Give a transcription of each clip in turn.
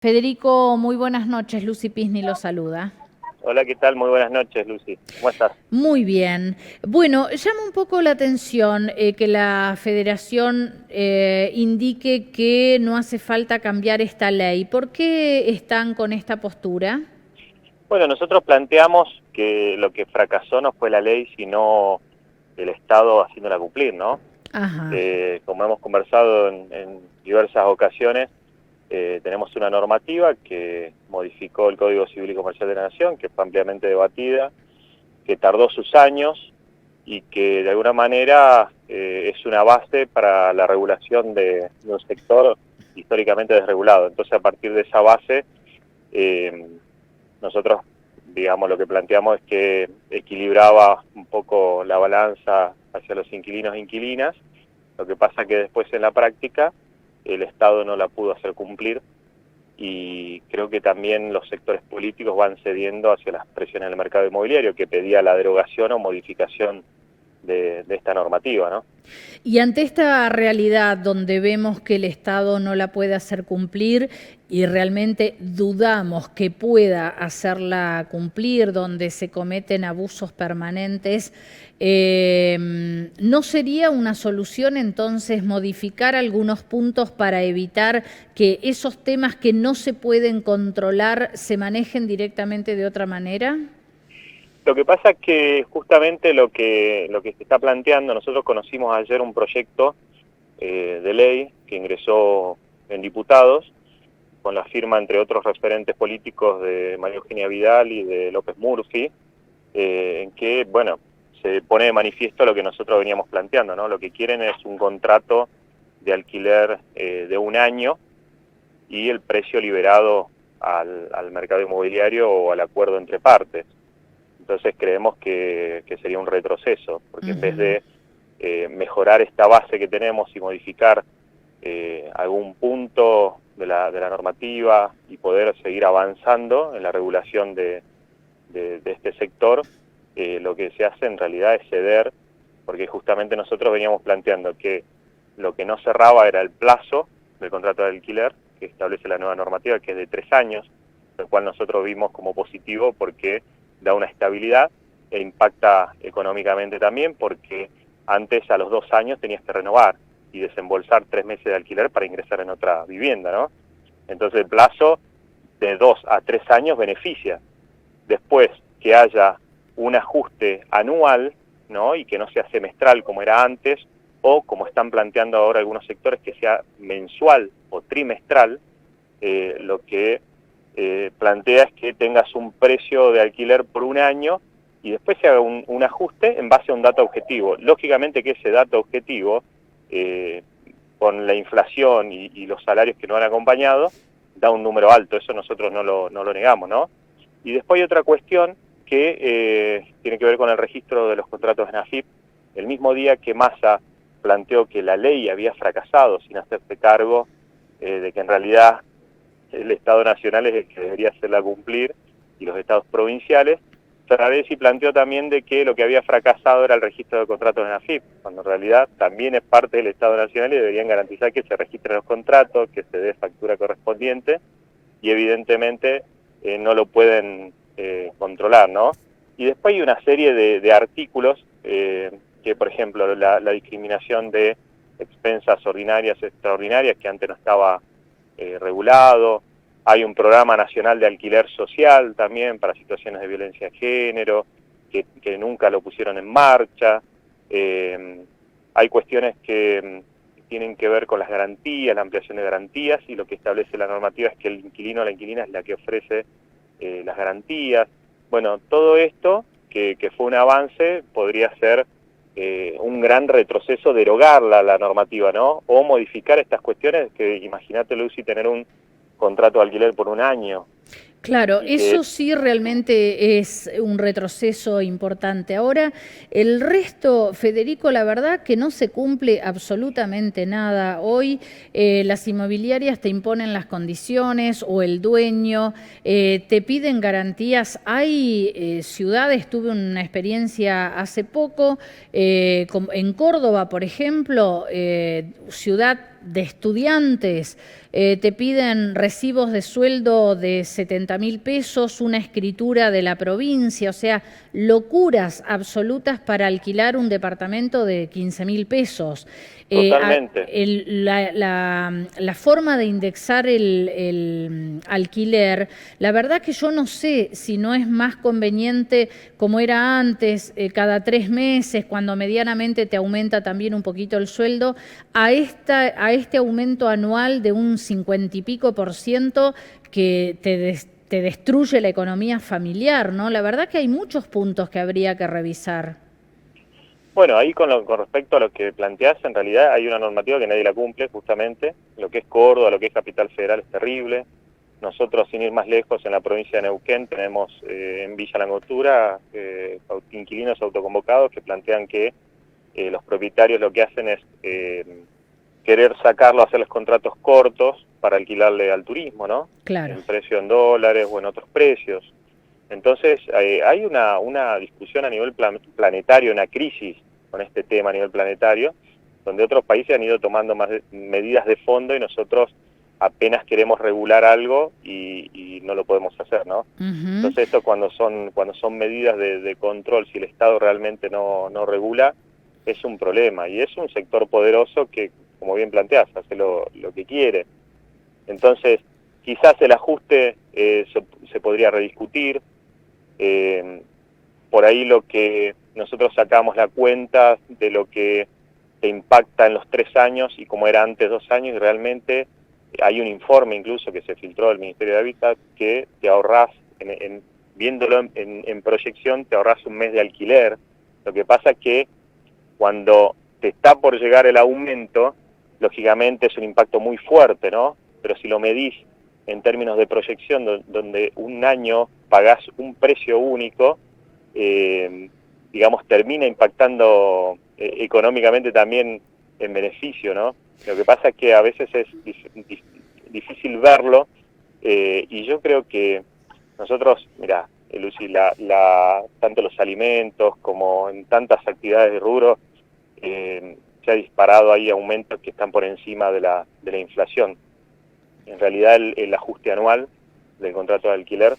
Federico, muy buenas noches. Lucy Pisni lo saluda. Hola, ¿qué tal? Muy buenas noches, Lucy. ¿Cómo estás? Muy bien. Bueno, llama un poco la atención que la Federación indique que no hace falta cambiar esta ley. ¿Por qué están con esta postura? Bueno, nosotros planteamos que lo que fracasó no fue la ley, sino el Estado haciéndola cumplir, ¿no? Ajá. Como hemos conversado en diversas ocasiones, tenemos una normativa que modificó el Código Civil y Comercial de la Nación, que fue ampliamente debatida, que tardó sus años y que de alguna manera es una base para la regulación de un sector históricamente desregulado. Entonces, a partir de esa base, eh, nosotros, digamos, lo que planteamos es que equilibraba un poco la balanza hacia los inquilinos e inquilinas. Lo que pasa que después en la práctica el Estado no la pudo hacer cumplir y creo que también los sectores políticos van cediendo hacia las presiones del mercado inmobiliario que pedía la derogación o modificación de esta normativa, ¿no? Y ante esta realidad donde vemos que el Estado no la puede hacer cumplir y realmente dudamos que pueda hacerla cumplir, donde se cometen abusos permanentes, ¿no sería una solución entonces modificar algunos puntos para evitar que esos temas que no se pueden controlar se manejen directamente de otra manera? Lo que pasa es que justamente lo que se está planteando, nosotros conocimos ayer un proyecto de ley que ingresó en diputados con la firma, entre otros referentes políticos, de María Eugenia Vidal y de López Murphy, en que, bueno, se pone de manifiesto lo que nosotros veníamos planteando, ¿no? Lo que quieren es un contrato de alquiler de un año y el precio liberado al mercado inmobiliario o al acuerdo entre partes. Entonces creemos que sería un retroceso, porque en vez Ujú. de mejorar esta base que tenemos y modificar algún punto de la normativa y poder seguir avanzando en la regulación de este sector, lo que se hace en realidad es ceder, porque justamente nosotros veníamos planteando que lo que no cerraba era el plazo del contrato de alquiler, que establece la nueva normativa, que es de 3 años, lo cual nosotros vimos como positivo porque da una estabilidad e impacta económicamente también, porque antes a los 2 años tenías que renovar y desembolsar 3 meses de alquiler para ingresar en otra vivienda, ¿no? Entonces el plazo de 2 a 3 años beneficia. Después que haya un ajuste anual, ¿no? Y que no sea semestral como era antes, o como están planteando ahora algunos sectores, que sea mensual o trimestral, lo que plantea es que tengas un precio de alquiler por un año y después se haga un ajuste en base a un dato objetivo. Lógicamente que ese dato objetivo, eh, con la inflación y los salarios que no han acompañado, da un número alto, eso nosotros no lo negamos, ¿no? Y después hay otra cuestión que tiene que ver con el registro de los contratos en AFIP. El mismo día que Massa planteó que la ley había fracasado sin hacerse cargo de que en realidad el Estado Nacional es el que debería hacerla cumplir y los estados provinciales, Ferraresi planteó también de que lo que había fracasado era el registro de contratos en AFIP, cuando en realidad también es parte del Estado Nacional y deberían garantizar que se registren los contratos, que se dé factura correspondiente y evidentemente no lo pueden controlar, ¿no? Y después hay una serie de artículos que, por ejemplo, la discriminación de expensas ordinarias, extraordinarias, que antes no estaba regulado. Hay un programa nacional de alquiler social también para situaciones de violencia de género, que nunca lo pusieron en marcha. Hay cuestiones que tienen que ver con las garantías, la ampliación de garantías, y lo que establece la normativa es que el inquilino o la inquilina es la que ofrece las garantías. Bueno, todo esto, que fue un avance, podría ser un gran retroceso derogar la normativa, ¿no? O modificar estas cuestiones, que imagínate, Lucy, tener un contrato de alquiler por un año Claro, y que eso sí realmente es un retroceso importante. Ahora, el resto, Federico, la verdad que no se cumple absolutamente nada. Hoy las inmobiliarias te imponen las condiciones o el dueño, te piden garantías. Hay ciudades, tuve una experiencia hace poco, en Córdoba, por ejemplo, ciudad de estudiantes, te piden recibos de sueldo de 70.000 pesos, una escritura de la provincia, o sea, locuras absolutas para alquilar un departamento de 15.000 pesos. Totalmente. La forma de indexar el alquiler, la verdad que yo no sé si no es más conveniente como era antes, cada 3 meses, cuando medianamente te aumenta también un poquito el sueldo, a este aumento anual de un 50 y pico % que te destruye la economía familiar, ¿no? La verdad que hay muchos puntos que habría que revisar. Bueno, ahí con respecto a lo que planteás, en realidad hay una normativa que nadie la cumple, justamente. Lo que es Córdoba, lo que es Capital Federal es terrible. Nosotros, sin ir más lejos, en la provincia de Neuquén tenemos en Villa Langostura inquilinos autoconvocados que plantean que los propietarios lo que hacen es querer sacarlo, hacerles contratos cortos para alquilarle al turismo, ¿no? Claro. En precio en dólares o en otros precios. Entonces, hay una discusión a nivel planetario, una crisis con este tema a nivel planetario, donde otros países han ido tomando más medidas de fondo y nosotros apenas queremos regular algo y no lo podemos hacer, ¿no? Entonces, esto cuando son medidas de control, si el Estado realmente no regula, es un problema. Y es un sector poderoso que, como bien planteás, hace lo que quiere. Entonces, quizás el ajuste se podría rediscutir. Por ahí lo que nosotros sacamos la cuenta de lo que te impacta en los 3 años y como era antes 2 años, y realmente hay un informe incluso que se filtró del Ministerio de Hábitat que te ahorrás, viéndolo en proyección, te ahorrás un mes de alquiler. Lo que pasa es que cuando te está por llegar el aumento, lógicamente es un impacto muy fuerte, ¿no? Pero si lo medís en términos de proyección, donde un año pagás un precio único, digamos, termina impactando económicamente también en beneficio, ¿no? Lo que pasa es que a veces es difícil verlo, y yo creo que nosotros, mirá, Lucy, tanto los alimentos como en tantas actividades de rubro, se ha disparado ahí aumentos que están por encima de la inflación. En realidad el ajuste anual del contrato de alquiler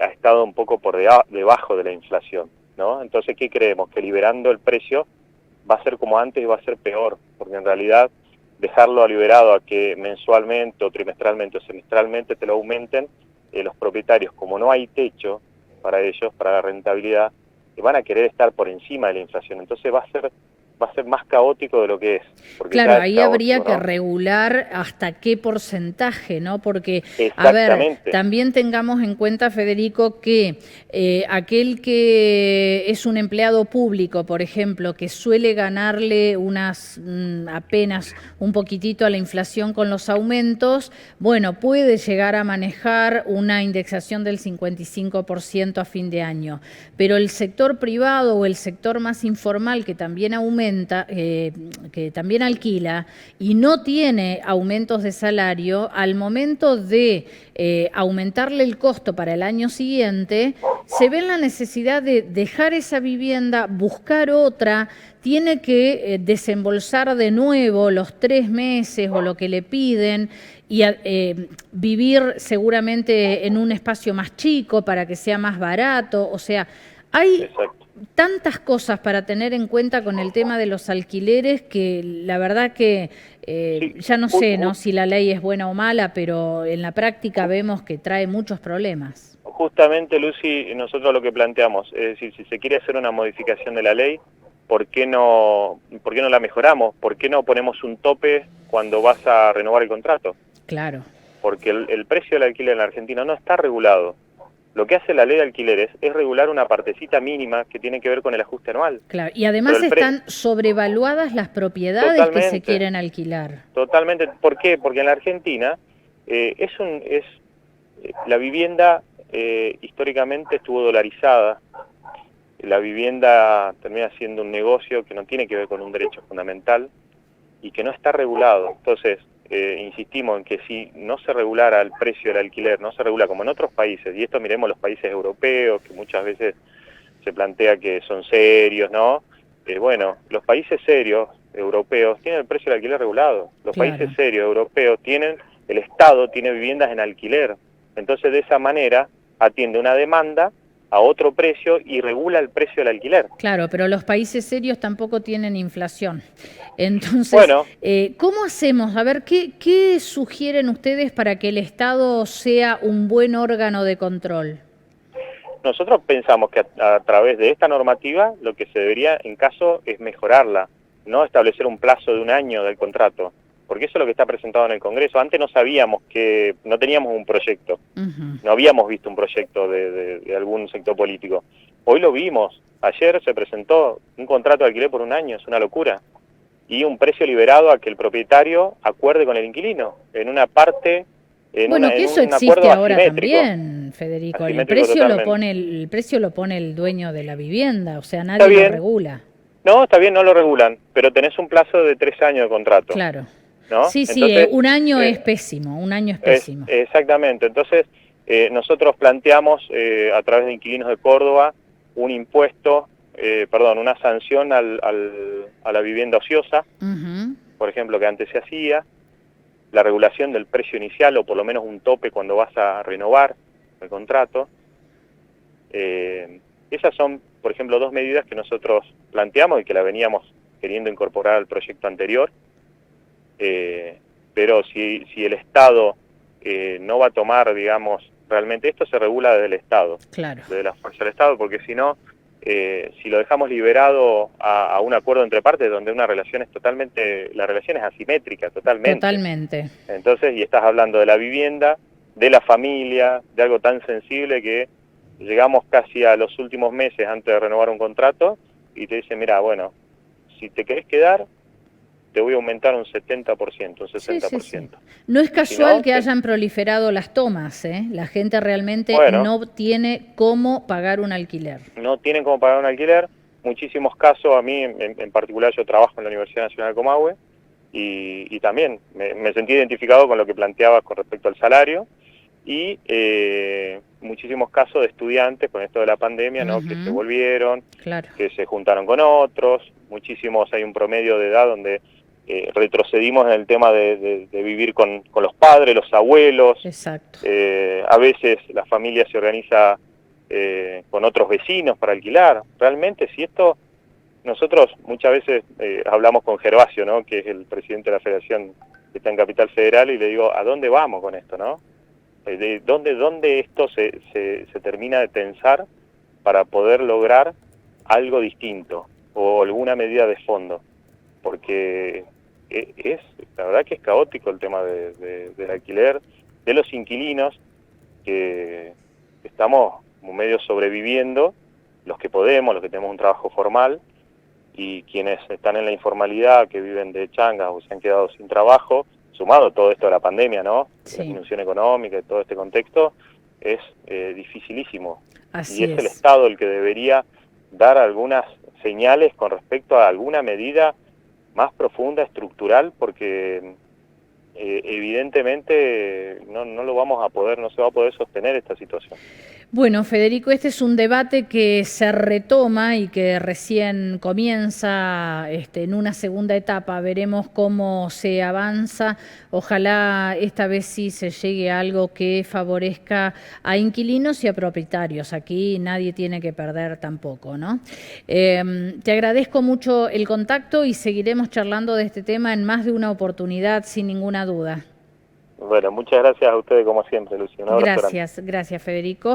ha estado un poco por debajo de la inflación, ¿no? Entonces, ¿qué creemos? Que liberando el precio va a ser como antes y va a ser peor, porque en realidad dejarlo liberado a que mensualmente o trimestralmente o semestralmente te lo aumenten, los propietarios, como no hay techo para ellos, para la rentabilidad, van a querer estar por encima de la inflación. Entonces va a ser más caótico de lo que es. Claro, ahí habría que regular hasta qué porcentaje, ¿no? Porque, a ver, también tengamos en cuenta, Federico, que aquel que es un empleado público, por ejemplo, que suele ganarle apenas un poquitito a la inflación con los aumentos, bueno, puede llegar a manejar una indexación del 55% a fin de año. Pero el sector privado o el sector más informal, que también aumenta, que también alquila y no tiene aumentos de salario, al momento de aumentarle el costo para el año siguiente, se ve en la necesidad de dejar esa vivienda, buscar otra, tiene que desembolsar de nuevo los 3 meses o lo que le piden y vivir seguramente en un espacio más chico para que sea más barato. O sea, hay tantas cosas para tener en cuenta con el tema de los alquileres que la verdad que ya no sé, ¿no?, si la ley es buena o mala, pero en la práctica vemos que trae muchos problemas. Justamente, Lucy, nosotros lo que planteamos, es decir, si se quiere hacer una modificación de la ley, ¿por qué no la mejoramos? ¿Por qué no ponemos un tope cuando vas a renovar el contrato? Claro. Porque el precio del alquiler en la Argentina no está regulado. Lo que hace la ley de alquileres es regular una partecita mínima que tiene que ver con el ajuste anual. Claro, y además están sobrevaluadas las propiedades que se quieren alquilar. Totalmente. ¿Por qué? Porque en la Argentina la vivienda históricamente estuvo dolarizada. La vivienda termina siendo un negocio que no tiene que ver con un derecho fundamental y que no está regulado. Entonces, insistimos en que si no se regulara el precio del alquiler, no se regula como en otros países, y esto miremos los países europeos, que muchas veces se plantea que son serios, ¿no? Bueno, los países serios europeos tienen el precio del alquiler regulado. Los países serios europeos tienen el Estado tiene viviendas en alquiler. Entonces, de esa manera, atiende una demanda a otro precio y regula el precio del alquiler. Claro, pero los países serios tampoco tienen inflación. Entonces, Bueno, ¿cómo hacemos? A ver, ¿qué sugieren ustedes para que el Estado sea un buen órgano de control? nosotros pensamos que a través de esta normativa lo que se debería, en caso, es mejorarla, no establecer un plazo de 1 año del contrato, porque eso es lo que está presentado en el Congreso. Antes no sabíamos no teníamos un proyecto, no habíamos visto un proyecto de algún sector político. Hoy lo vimos, ayer se presentó un contrato de alquiler por 1 año, es una locura, y un precio liberado a que el propietario acuerde con el inquilino, en una parte... Bueno, que eso existe ahora también, Federico. El precio lo pone el dueño de la vivienda, o sea, nadie lo regula. No, está bien, no lo regulan, pero tenés un plazo de 3 años de contrato. Claro. ¿No? Sí, entonces, 1 año es pésimo, 1 año es pésimo. Exactamente. Entonces, nosotros planteamos a través de Inquilinos de Córdoba un impuesto, una sanción a la vivienda ociosa, por ejemplo, que antes se hacía, la regulación del precio inicial o por lo menos un tope cuando vas a renovar el contrato. Esas son, por ejemplo, 2 medidas que nosotros planteamos y que la veníamos queriendo incorporar al proyecto anterior, pero si el Estado no va a tomar, digamos, realmente esto se regula desde el Estado, claro, desde la fuerza del Estado, porque si no, si lo dejamos liberado a un acuerdo entre partes donde la relación es asimétrica totalmente. Entonces, y estás hablando de la vivienda, de la familia, de algo tan sensible que llegamos casi a los últimos meses antes de renovar un contrato y te dicen, mira, bueno, si te querés quedar, te voy a aumentar un 70%, un 60%. Sí. No es casual que hayan proliferado las tomas, ¿eh? La gente realmente no tiene cómo pagar un alquiler. No tienen cómo pagar un alquiler. Muchísimos casos, a mí en particular yo trabajo en la Universidad Nacional de Comahue y también me sentí identificado con lo que planteabas con respecto al salario y muchísimos casos de estudiantes con esto de la pandemia, ¿no? Que se volvieron, que se juntaron con otros, muchísimos, hay un promedio de edad donde retrocedimos en el tema de vivir con los padres, los abuelos. Exacto. A veces la familia se organiza con otros vecinos para alquilar. Realmente, si esto, nosotros muchas veces hablamos con Gervasio, ¿no? Que es el presidente de la federación que está en Capital Federal, y le digo, ¿a dónde vamos con esto, no? ¿Dónde esto se termina de tensar para poder lograr algo distinto o alguna medida de fondo? Porque la verdad que es caótico el tema del alquiler, de los inquilinos, que estamos como medio sobreviviendo, los que podemos, los que tenemos un trabajo formal, y quienes están en la informalidad, que viven de changas o se han quedado sin trabajo, sumado todo esto de la pandemia, ¿no? La disminución económica y todo este contexto, es dificilísimo. Así es el Estado el que debería dar algunas señales con respecto a alguna medida más profunda, estructural, porque evidentemente no lo vamos a poder, no se va a poder sostener esta situación. Bueno, Federico, este es un debate que se retoma y que recién comienza en una segunda etapa. Veremos cómo se avanza. Ojalá esta vez sí se llegue a algo que favorezca a inquilinos y a propietarios. Aquí nadie tiene que perder tampoco, ¿no? Te agradezco mucho el contacto y seguiremos charlando de este tema en más de una oportunidad, sin ninguna duda. Bueno, muchas gracias a ustedes como siempre, Lucía. Gracias, Federico.